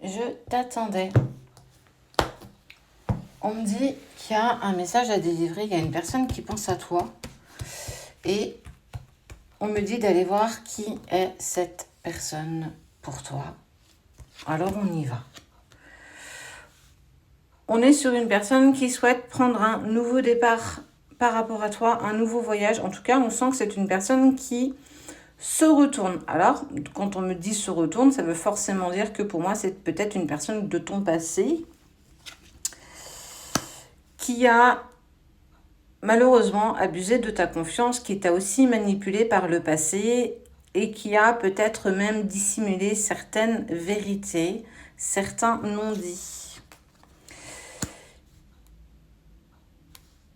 je t'attendais. On me dit qu'il y a un message à délivrer, il y a une personne qui pense à toi. Et on me dit d'aller voir qui est cette personne pour toi. Alors on y va. On est sur une personne qui souhaite prendre un nouveau départ par rapport à toi, un nouveau voyage. En tout cas, on sent que c'est une personne qui se retourne. Alors, quand on me dit se retourne, ça veut forcément dire que pour moi, c'est peut-être une personne de ton passé qui a malheureusement abusé de ta confiance, qui t'a aussi manipulé par le passé et qui a peut-être même dissimulé certaines vérités, certains non-dits.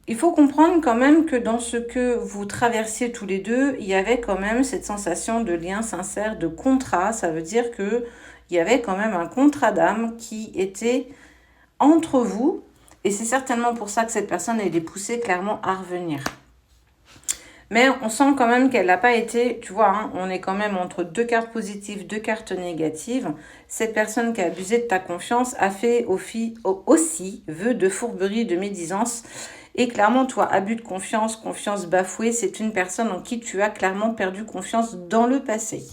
Il faut comprendre quand même que dans ce que vous traversiez tous les deux, il y avait quand même cette sensation de lien sincère, de contrat. Ça veut dire qu'il y avait quand même un contrat d'âme qui était entre vous. Et c'est certainement pour ça que cette personne, elle est poussée clairement à revenir. Mais on sent quand même qu'elle n'a pas été, tu vois, hein, on est quand même entre deux cartes positives, deux cartes négatives. Cette personne qui a abusé de ta confiance a fait aussi vœu de fourberie, de médisance. Et clairement, toi, abus de confiance, confiance bafouée, c'est une personne en qui tu as clairement perdu confiance dans le passé.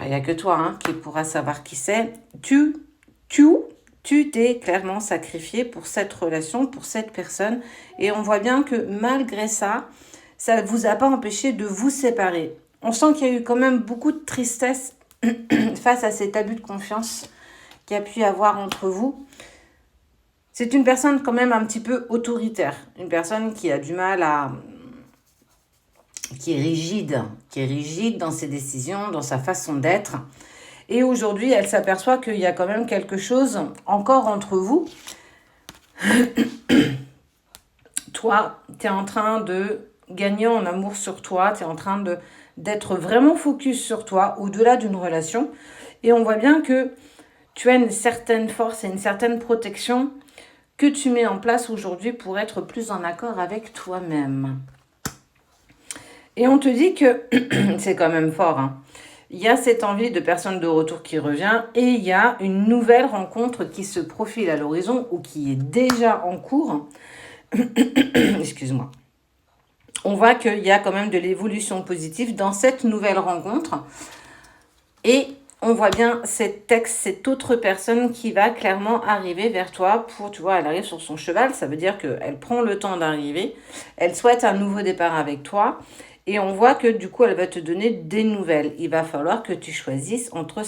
Il n'y a que toi hein, qui pourra savoir qui c'est. Tu t'es clairement sacrifié pour cette relation, pour cette personne. Et on voit bien que malgré ça, ça ne vous a pas empêché de vous séparer. On sent qu'il y a eu quand même beaucoup de tristesse face à cet abus de confiance qu'il y a pu y avoir entre vous. C'est une personne quand même un petit peu autoritaire. Une personne qui a du mal à... qui est rigide dans ses décisions, dans sa façon d'être. Et aujourd'hui, elle s'aperçoit qu'il y a quand même quelque chose encore entre vous. Toi, tu es en train de gagner en amour sur toi. Tu es en train d'être vraiment focus sur toi, au-delà d'une relation. Et on voit bien que tu as une certaine force et une certaine protection que tu mets en place aujourd'hui pour être plus en accord avec toi-même. Et on te dit que c'est quand même fort, hein. Il y a cette envie de personne de retour qui revient et il y a une nouvelle rencontre qui se profile à l'horizon ou qui est déjà en cours. Excuse-moi. On voit qu'il y a quand même de l'évolution positive dans cette nouvelle rencontre. Et on voit bien cette autre personne qui va clairement arriver vers toi pour, tu vois, elle arrive sur son cheval. Ça veut dire qu'elle prend le temps d'arriver. Elle souhaite un nouveau départ avec toi. Et on voit que du coup, elle va te donner des nouvelles. Il va falloir que tu choisisses entre